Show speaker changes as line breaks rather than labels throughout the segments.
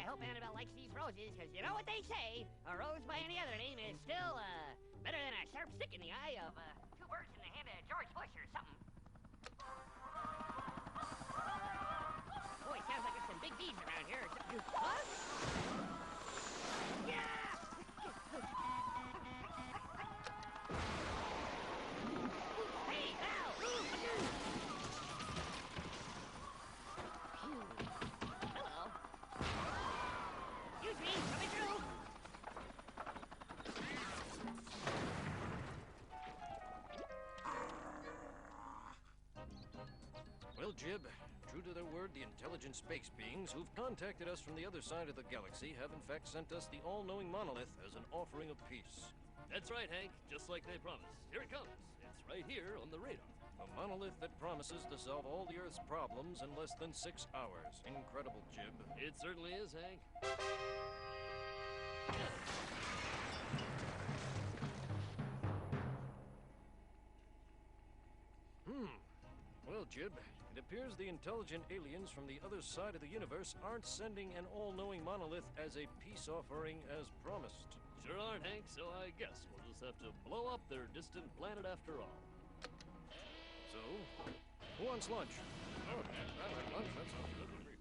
hope Annabelle likes these roses, because you know what they say, a rose by any other name is still, better than a sharp stick in the eye of, two birds in the hand of George Bush or something. Boy, sounds like there's some big bees around here. Huh? Yeah! Hey, Val! Hello. Excuse me, coming through.
Well, Jib, true to their word, the intelligent space beings who've contacted us from the other side of the galaxy have in fact sent us the all-knowing monolith as an offering of peace.
That's right, Hank. Just like they promised. Here it comes. It's right here on the radar.
A monolith that promises to solve all the Earth's problems in less than 6 hours. Incredible, Jib.
It certainly is, Hank.
Well, Jib, it appears the intelligent aliens from the other side of the universe aren't sending an all-knowing monolith as a peace offering as promised.
Sure aren't, Hank, so I guess we'll just have to blow up their distant planet after all.
So, who wants lunch? Oh, I like lunch. That sounds good to me.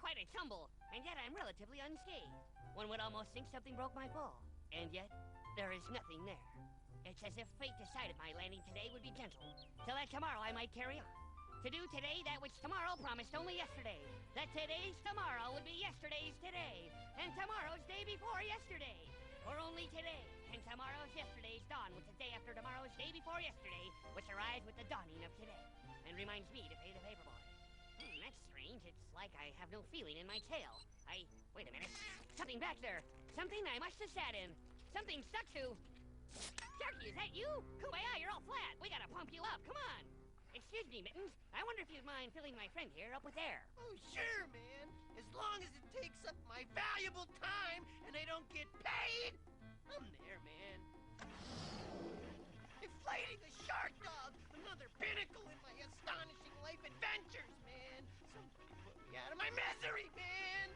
Quite a tumble, and yet I'm relatively unscathed. One would almost think something broke my fall, and yet there is nothing there. It's as if fate decided my landing today would be gentle, till that tomorrow I might carry on. To do today that which tomorrow promised only yesterday. That today's tomorrow would be yesterday's today, and tomorrow's day before yesterday. Or only today, and tomorrow's yesterday's dawn, which is day after tomorrow's day before yesterday, which arrives with the dawning of today, and reminds me to pay the paperboy. That's strange. It's like I have no feeling in my tail. Wait a minute. Something back there. Something I must have sat in. Something stuck to... Sharky, is that you? Kumbaya, you're all flat. We gotta pump you up. Come on. Excuse me, Mittens. I wonder if you'd mind filling my friend here up with air.
Oh, sure, man. As long as it takes up my valuable time and I don't get paid, I'm there, man. Inflating a shark dog, another pinnacle in my astonishing life adventures, man. Somebody put me out of my misery, man.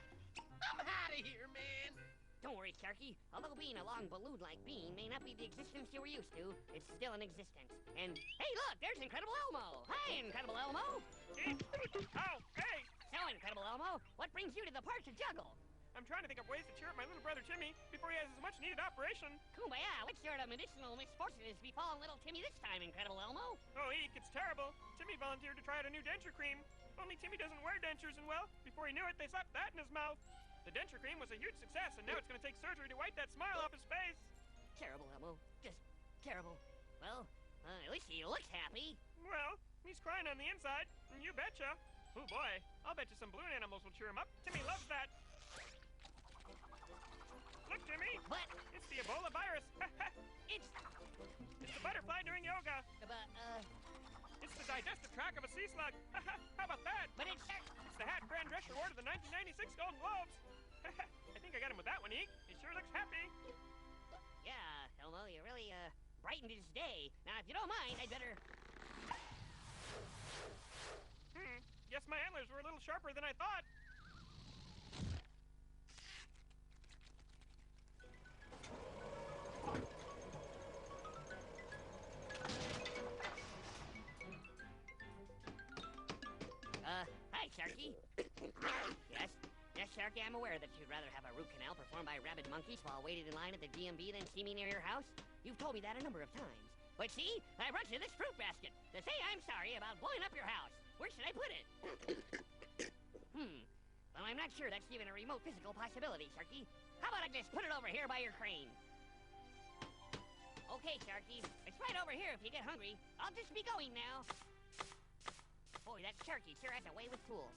I'm out of here, man.
Don't worry, Sharky. Although being a long balloon-like being may not be the existence you were used to, it's still an existence. And, hey, look, there's Incredible Elmo. Hi, Incredible Elmo.
Oh, hey!
So, Incredible Elmo, what brings you to the park to juggle?
I'm trying to think of ways to cheer up my little brother Timmy before he has his much-needed operation.
Kumbaya, what sort of medicinal misfortune has befallen little Timmy this time, Incredible Elmo?
Oh, Eek, it's terrible. Timmy volunteered to try out a new denture cream. Only Timmy doesn't wear dentures, and well, before he knew it, they slapped that in his mouth. The denture cream was a huge success, and now it's going to take surgery to wipe that smile off his face.
Terrible, Elmo. Just terrible. Well, at least he looks happy.
Well, he's crying on the inside, and you betcha. Oh, boy. I'll bet you some balloon animals will cheer him up. Timmy loves that. Look, Timmy!
What?
It's the Ebola virus!
It's
the butterfly doing yoga!
It's
the digestive tract of a sea slug! How about that?
But it's
the Hat Grand Dress Award of the 1996 Golden Globes! I think I got him with that one, Eek. He sure looks happy.
Yeah, Elmo, you really, brightened his day. Now, if you don't mind, I'd better...
Guess my antlers were a little sharper than I thought.
Hi, Sharky. Yes? Yes, Sharky, I'm aware that you'd rather have a root canal performed by rabid monkeys while waiting in line at the DMV than see me near your house. You've told me that a number of times. But see, I brought you this fruit basket to say I'm sorry about blowing up your house. Where should I put it? Well, I'm not sure that's even a remote physical possibility, Sharky. How about I just put it over here by your crane? Okay, Sharky. It's right over here if you get hungry. I'll just be going now. Boy, that Sharky sure has a way with tools.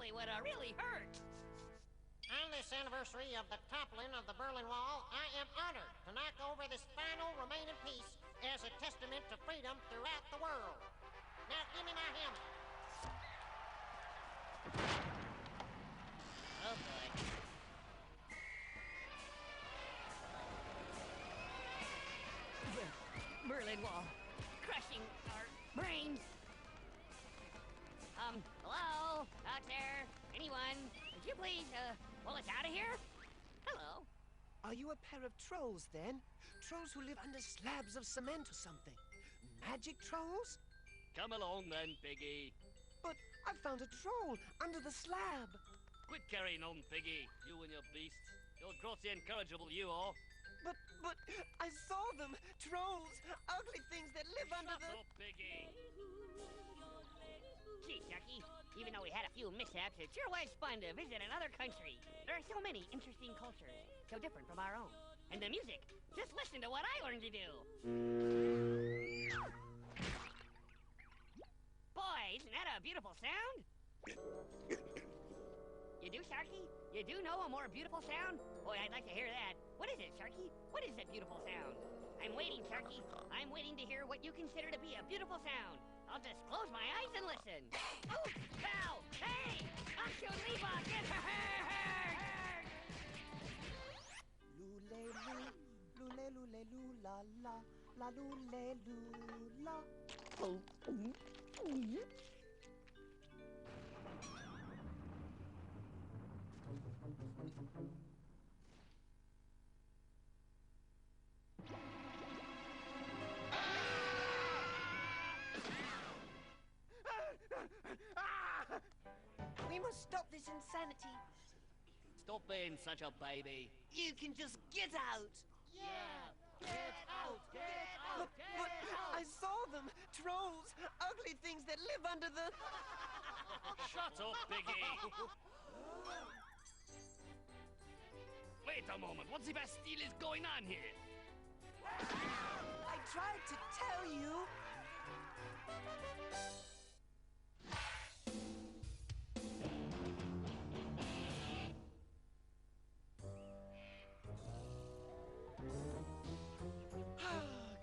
probably would have really hurt.
On this anniversary of the toppling of the Berlin Wall, I am honored to knock over this final remaining piece as a testament to freedom throughout the world. Now give me my helmet.
Oh boy. Berlin Wall, crushing our brains. Hello? Out there? Anyone? Would you please, pull us out of here? Hello?
Are you a pair of trolls, then? Trolls who live under slabs of cement or something? Magic trolls?
Come along then, Piggy.
But I found a troll under the slab.
Quit carrying on, Piggy. You and your beasts. You're grossly incorrigible, you are.
But I saw them. Trolls. Ugly things that live under the...
Shut up, Piggy.
Gee, Sharky, even though we had a few mishaps, it sure was fun to visit another country. There are so many interesting cultures, so different from our own. And the music, just listen to what I learned to do. Boy, isn't that a beautiful sound? You do, Sharky? You do know a more beautiful sound? Boy, I'd like to hear that. What is it, Sharky? What is that beautiful sound? I'm waiting, Sharky. I'm waiting to hear what you consider to be a beautiful sound. I'll just close my eyes and listen. Oh, cow! Hey! I should leave off! Get her!
Lule, lule, la, la, la, lule, la. We must stop this insanity.
Stop being such a baby.
You can just get out.
Yeah, get out, get out,
But I saw them. Trolls. Ugly things that live under the...
Shut up, Piggy. Wait a moment. What the Bastille is going on here?
I tried to tell you.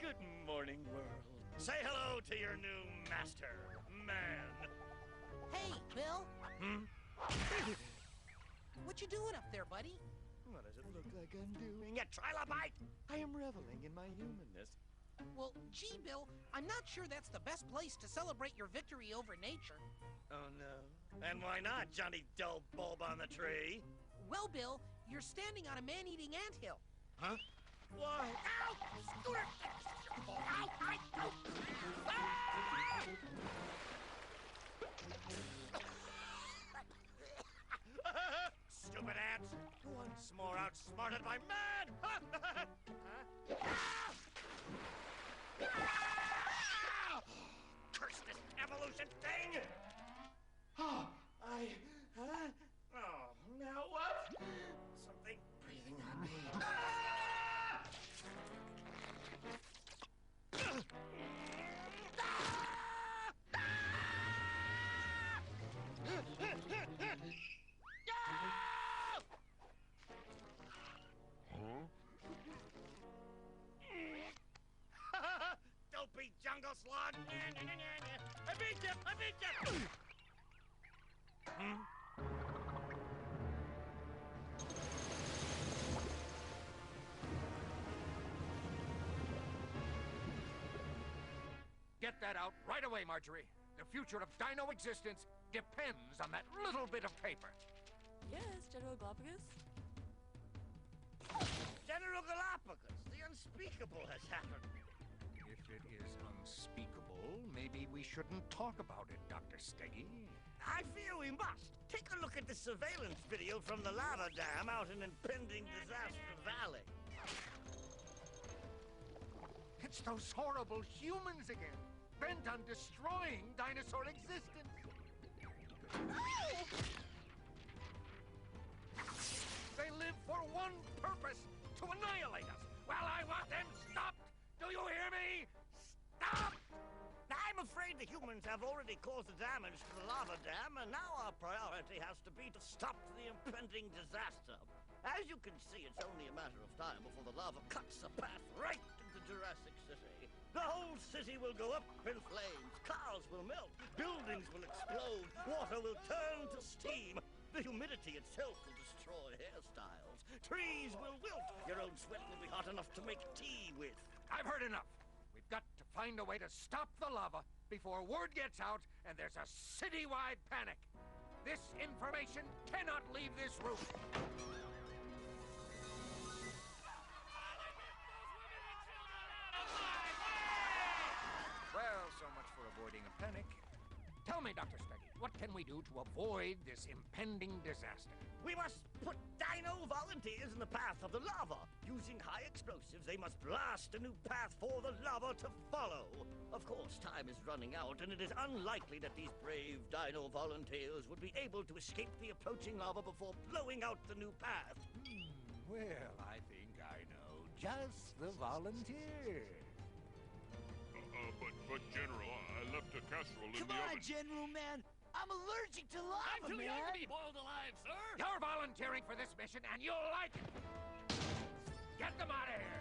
Good morning, world. Say hello to your new master, man.
Hey, Bill.
Hmm?
What you doing up there, buddy?
What does it look like I'm doing? A trilobite? I am reveling in my humanness.
Well, gee, Bill, I'm not sure that's the best place to celebrate your victory over nature.
Oh, no. And why not, Johnny Dull Bulb on the tree?
Well, Bill, you're standing on a man-eating anthill.
Huh? Why?
Ow! Scooter! Ow! Ow! Ah!
Stupid ants! Once more outsmarted by man! Curse this evolution thing! Oh, oh, now what? Something breathing on me. Dopey jungle slug! I beat you! I beat you!
Get that out right away, Marjorie. The future of dino existence depends on that little bit of paper.
Yes, General Galapagos?
General Galapagos, the unspeakable has happened.
If it is unspeakable, maybe we shouldn't talk about it, Dr. Steggy.
I feel we must. Take a look at the surveillance video from the lava dam out in impending disaster valley.
It's those horrible humans again, bent on destroying dinosaur existence. They live for one purpose, to annihilate us. Well, I want them stopped. Do you hear me? Stop!
I'm afraid the humans have already caused the damage to the lava dam, and now our priority has to be to stop the impending disaster. As you can see, it's only a matter of time before the lava cuts a path right into Jurassic City. The whole city will go up in flames, cars will melt, buildings will explode, water will turn to steam. The humidity itself will destroy hairstyles. Trees will wilt. Your own sweat will be hot enough to make tea with.
I've heard enough. We've got to find a way to stop the lava before word gets out and there's a citywide panic. This information cannot leave this room. Well, so much for avoiding a panic. Tell me, Dr. Speggy, what can we do to avoid this impending disaster?
We must put dino volunteers in the path of the lava. Using high explosives, they must blast a new path for the lava to follow. Of course, time is running out, and it is unlikely that these brave dino volunteers would be able to escape the approaching lava before blowing out the new path.
Well, I think I know just the volunteer.
But General, I left a casserole in the oven.
Come on, General Man. I'm allergic to lava,
I'm too
man.
young to be boiled alive, sir!
You're volunteering for this mission, and you'll like it. Get them out of here.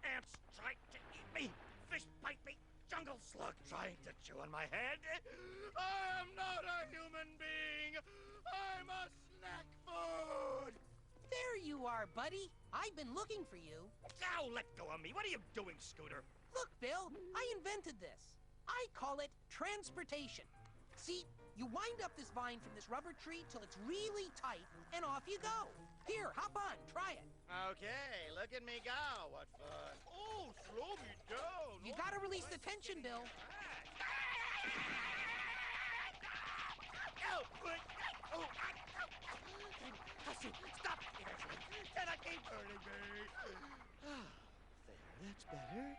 Ants trying to eat me. Fish bite me. Jungle slug trying to chew on my head. I am not a human being. I'm a snack food.
There you are, buddy. I've been looking for you.
Now let go of me. What are you doing, Scooter?
Look, Bill, I invented this. I call it transportation. See, you wind up this vine from this rubber tree till it's really tight, and off you go. Here, hop on, try it.
Okay, look at me go. What fun.
Oh, slow me down.
You gotta release the tension, Bill.
Stop! Can I keep hurting me? There, that's better.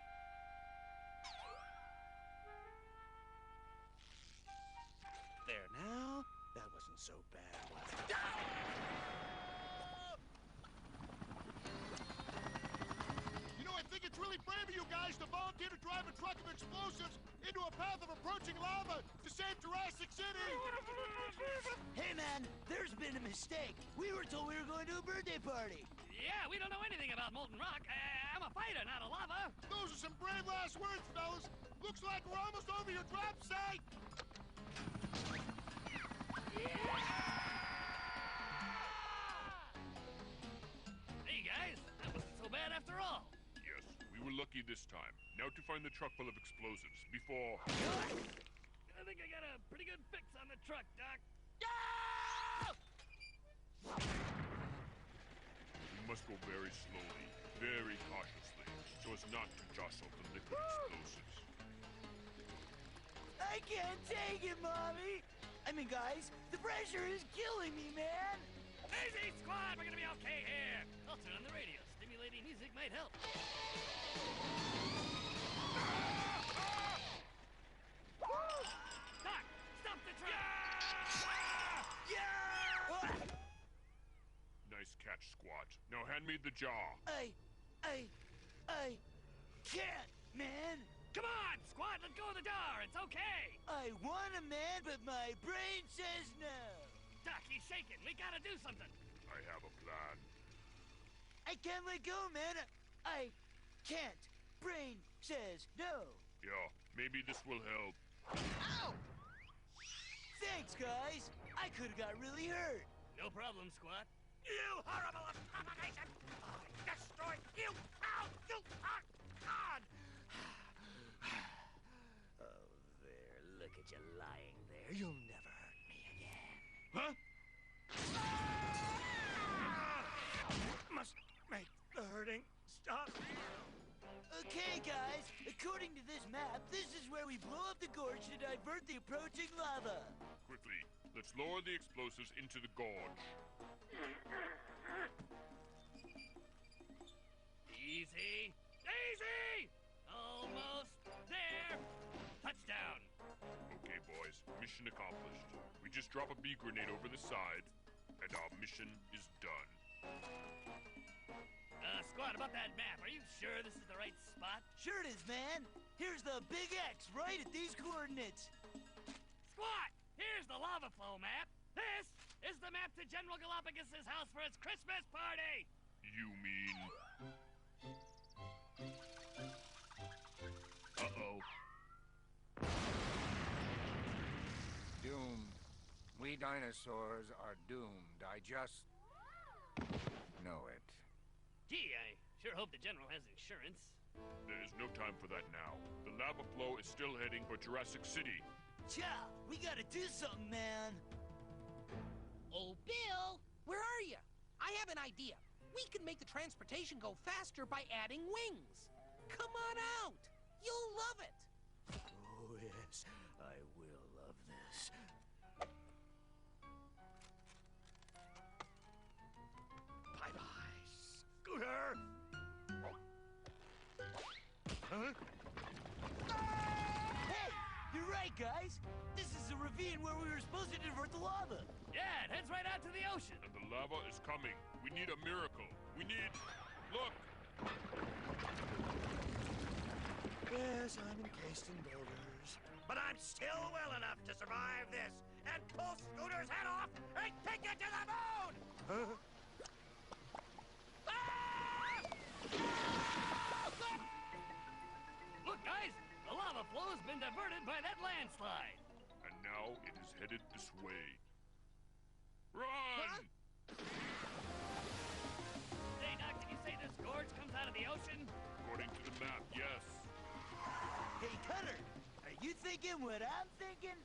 There now. That wasn't so bad, was it?
You know, I think it's really brave of you guys to volunteer to drive a truck of explosives into a path of approaching lava to save Jurassic City!
Hey, man, there's been a mistake. We were told we were going to a birthday party.
Yeah, we don't know anything about molten rock. I'm a fighter, not a lava.
Those are some brave last words, fellas. Looks like we're almost over your drop site.
Hey, guys, that wasn't so bad after all.
Yes, we were lucky this time. Now to find the truck full of explosives before...
I think I got a pretty good fix on the truck, Doc.
We must go very slowly, very cautiously, so as not to jostle the liquid explosives.
I can't take it, Mommy. I mean, guys, the pressure is killing me, man.
Easy, squad! We're gonna be okay here. I'll turn on the radio. Stimulating music might help. Doc, stop the truck!
Nice catch, Squat. Now hand me the jar.
I can't, man.
Come on, squad, let go of the door. It's okay.
I want to, man, but my brain says no.
Doc, he's shaking. We gotta do something.
I have a plan.
I can't let go, man. I can't. Brain says no.
Yeah, maybe this will help.
Ow! Thanks, guys. I could have got really hurt.
No problem, squad.
You horrible abomination! I destroy you! Ow! You are God! Oh, there. Look at you lying there. You'll never hurt me again.
Huh?
Must make the hurting stop.
Okay, guys. According to this map, this is where we blow up the gorge to divert the approaching lava.
Quickly, let's lower the explosives into the gorge.
Easy. Easy! Almost there. Touchdown.
Okay, boys, mission accomplished. We just drop a bee grenade over the side, and our mission is done.
Squad, about that map, are you sure this is the right spot?
Sure it is, man. Here's the big X right at these coordinates.
Squad, here's the lava flow map. This is the map to General Galapagos' house for his Christmas party.
You mean... Uh-oh.
Doomed. We dinosaurs are doomed. I just know it.
Gee, I sure hope the General has insurance.
There is no time for that now. The lava flow is still heading for Jurassic City.
Cha, we gotta do something, man.
Oh, Bill! Where are you? I have an idea. We can make the transportation go faster by adding wings. Come on out! You'll love it!
Oh, yes, I will love this. Bye-bye, Scooter! Huh?
Hey, you're right, guys. This is the ravine where we were supposed to divert the lava.
Yeah, it heads right out to the ocean.
And the lava is coming. We need a miracle. We need... Look!
Yes, I'm encased in boulders. But I'm still well enough to survive this and pull Scooter's head off and take it to the moon! Huh?
Look, guys, the lava flow has been diverted by that landslide.
And now it is headed this way. Run!
Hey, Doc, did you say this gorge comes out of the ocean?
According to the map, yes.
Hey, Cutter, are you thinking what I'm thinking?